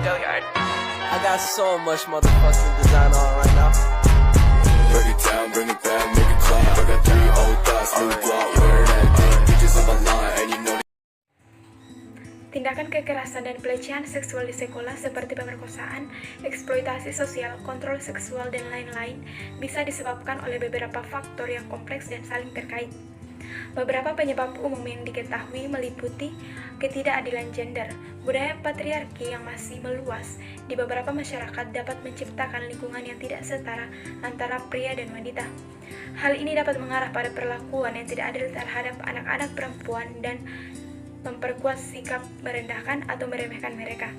I got so much motherfucking design on right now. Break it down, bring it back, make it clap. I got 3 old thoughts, new block, where that thing. Bitches on my line, and you know. Tindakan kekerasan dan pelecehan seksual di sekolah seperti pemerkosaan, eksploitasi sosial, kontrol seksual, dan lain-lain bisa disebabkan oleh beberapa faktor yang kompleks dan saling terkait. Beberapa penyebab umum yang diketahui meliputi ketidakadilan gender, budaya patriarki yang masih meluas di beberapa masyarakat dapat menciptakan lingkungan yang tidak setara antara pria dan wanita. Hal ini dapat mengarah pada perlakuan yang tidak adil terhadap anak-anak perempuan dan memperkuat sikap merendahkan atau meremehkan mereka.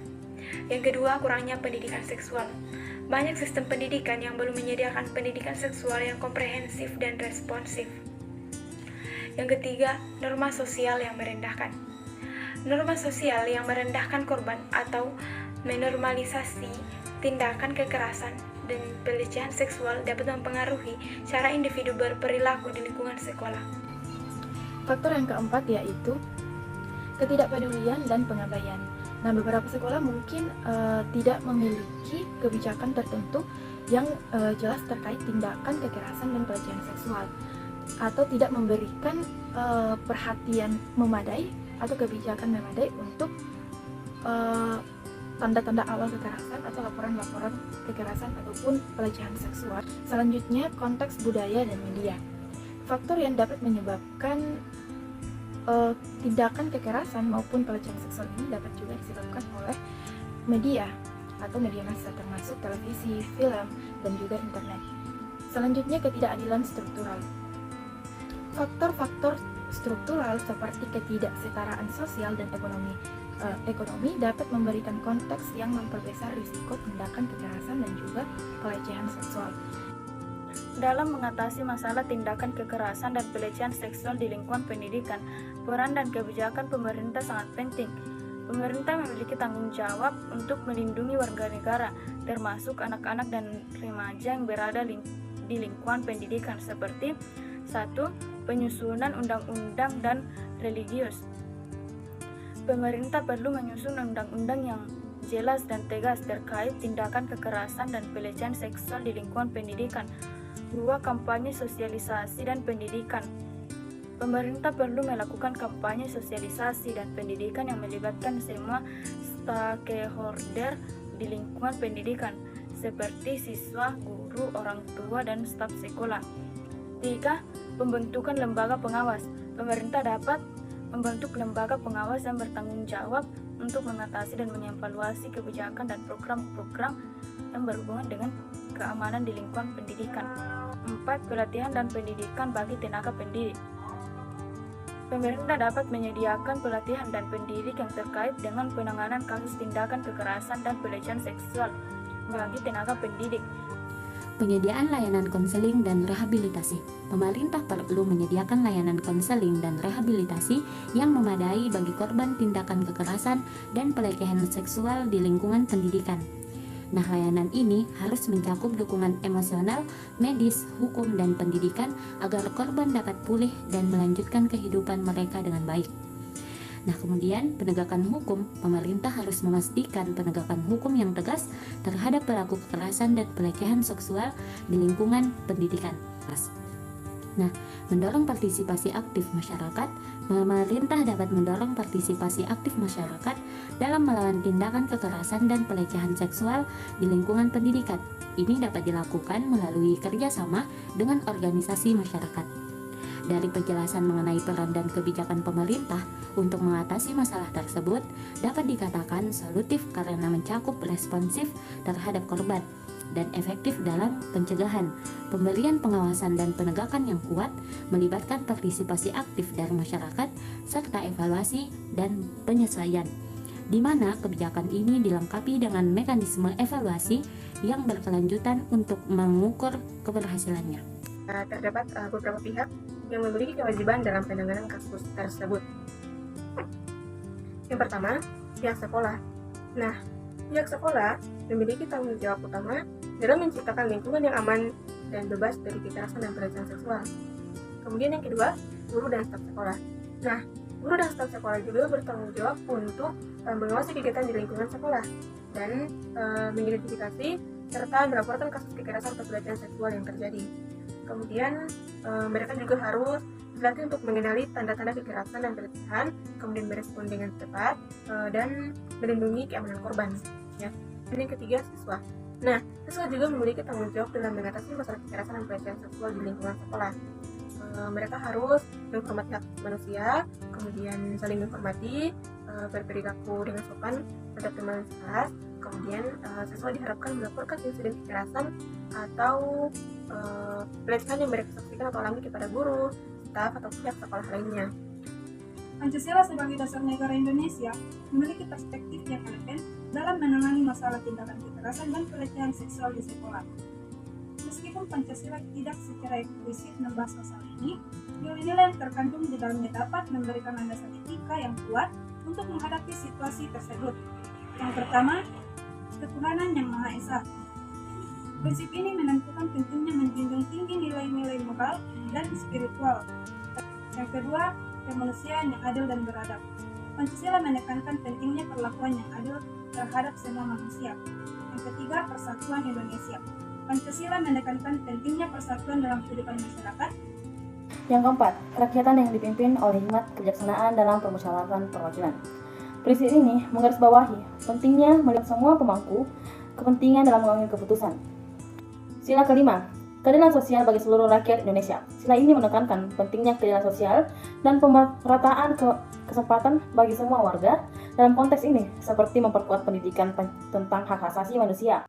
Yang kedua, kurangnya pendidikan seksual. Banyak sistem pendidikan yang belum menyediakan pendidikan seksual yang komprehensif dan responsif. Yang ketiga, norma sosial yang merendahkan. Norma sosial yang merendahkan korban atau menormalisasi tindakan kekerasan dan pelecehan seksual dapat mempengaruhi cara individu berperilaku di lingkungan sekolah. Faktor yang keempat yaitu ketidakpedulian dan pengabaian. Nah, beberapa sekolah mungkin tidak memiliki kebijakan tertentu yang jelas terkait tindakan kekerasan dan pelecehan seksual, atau tidak memberikan perhatian memadai atau kebijakan memadai untuk tanda-tanda awal kekerasan atau laporan-laporan kekerasan ataupun pelecehan seksual. Selanjutnya, konteks budaya dan media. Faktor yang dapat menyebabkan tindakan kekerasan maupun pelecehan seksual ini dapat juga disebabkan oleh media atau media massa termasuk televisi, film, dan juga internet. Selanjutnya, ketidakadilan struktural. Faktor-faktor struktural seperti ketidaksetaraan sosial dan ekonomi dapat memberikan konteks yang memperbesar risiko tindakan kekerasan dan juga pelecehan seksual. Dalam mengatasi masalah tindakan kekerasan dan pelecehan seksual di lingkungan pendidikan, peran dan kebijakan pemerintah sangat penting. Pemerintah memiliki tanggung jawab untuk melindungi warga negara, termasuk anak-anak dan remaja yang berada di lingkungan pendidikan, seperti 1. Penyusunan undang-undang dan religius. Pemerintah perlu menyusun undang-undang yang jelas dan tegas terkait tindakan kekerasan dan pelecehan seksual di lingkungan pendidikan. 2. Kampanye sosialisasi dan pendidikan. Pemerintah perlu melakukan kampanye sosialisasi dan pendidikan yang melibatkan semua stakeholder di lingkungan pendidikan, seperti siswa, guru, orang tua, dan staf sekolah. 3. Pembentukan lembaga pengawas. Pemerintah dapat membentuk lembaga pengawas yang bertanggung jawab untuk mengatasi dan mengevaluasi kebijakan dan program-program yang berhubungan dengan keamanan di lingkungan pendidikan. 4. Pelatihan dan pendidikan bagi tenaga pendidik. Pemerintah dapat menyediakan pelatihan dan pendidik yang terkait dengan penanganan kasus tindakan kekerasan dan pelecehan seksual bagi tenaga pendidik. Penyediaan layanan konseling dan rehabilitasi. Pemerintah perlu menyediakan layanan konseling dan rehabilitasi yang memadai bagi korban tindakan kekerasan dan pelecehan seksual di lingkungan pendidikan. Nah, layanan ini harus mencakup dukungan emosional, medis, hukum, dan pendidikan agar korban dapat pulih dan melanjutkan kehidupan mereka dengan baik. Nah, kemudian penegakan hukum. Pemerintah harus memastikan penegakan hukum yang tegas terhadap pelaku kekerasan dan pelecehan seksual di lingkungan pendidikan. Nah, mendorong partisipasi aktif masyarakat. Pemerintah dapat mendorong partisipasi aktif masyarakat dalam melawan tindakan kekerasan dan pelecehan seksual di lingkungan pendidikan. Ini dapat dilakukan melalui kerjasama dengan organisasi masyarakat. Dari penjelasan mengenai peran dan kebijakan pemerintah untuk mengatasi masalah tersebut dapat dikatakan solutif karena mencakup responsif terhadap korban dan efektif dalam pencegahan, pemberian pengawasan dan penegakan yang kuat, melibatkan partisipasi aktif dari masyarakat, serta evaluasi dan penyesuaian, di mana kebijakan ini dilengkapi dengan mekanisme evaluasi yang berkelanjutan untuk mengukur keberhasilannya. Terdapat beberapa pihak yang memiliki kewajiban dalam penanganan kasus tersebut. Yang pertama, pihak sekolah. Nah, pihak sekolah memiliki tanggung jawab utama dalam menciptakan lingkungan yang aman dan bebas dari kekerasan dan pelecehan seksual. Kemudian yang kedua, guru dan staf sekolah. Nah, guru dan staf sekolah juga bertanggung jawab untuk mengawasi kegiatan di lingkungan sekolah. dan mengidentifikasi serta melaporkan kasus kekerasan atau pelecehan seksual yang terjadi. Kemudian mereka juga harus dilatih untuk mengenali tanda-tanda kekerasan dan pelecehan, kemudian merespon dengan tepat dan melindungi keamanan korban. Ya. Dan yang ketiga, siswa. Nah, siswa juga memiliki tanggung jawab dalam mengatasi masalah kekerasan dan pelecehan seksual di lingkungan sekolah. Mereka harus menghormati hak manusia, kemudian saling menghormati, berperilaku dengan sopan terhadap teman sekelas. Kemudian siswa diharapkan melaporkan insiden kekerasan atau pelecehan yang mereka saksikan atau alami kepada guru, staf, atau pihak sekolah lainnya. Pancasila sebagai dasar negara Indonesia memiliki perspektif yang elegan dalam menangani masalah tindakan kekerasan dan pelecehan seksual di sekolah. Meskipun Pancasila tidak secara eksplisit membahas masalah ini, nilai-nilai yang terkandung di dalamnya dapat memberikan landasan etika yang kuat untuk menghadapi situasi tersebut. Yang pertama, ketuhanan yang Maha Esa. Prinsip ini menentukan pentingnya menjunjung tinggi nilai-nilai moral dan spiritual. Yang kedua, kemanusiaan yang adil dan beradab. Pancasila menekankan pentingnya perlakuan yang adil terhadap semua manusia. Yang ketiga, persatuan Indonesia. Pancasila menekankan pentingnya persatuan dalam kehidupan masyarakat. Yang keempat, kerakyatan yang dipimpin oleh hikmat kebijaksanaan dalam permusyawaratan perwakilan. Prinsip ini menggarisbawahi pentingnya melihat semua pemangku kepentingan dalam mengambil keputusan. Sila kelima, keadilan sosial bagi seluruh rakyat Indonesia. Sila ini menekankan pentingnya keadilan sosial dan pemerataan kesempatan bagi semua warga. Dalam konteks ini, seperti memperkuat pendidikan tentang hak asasi manusia.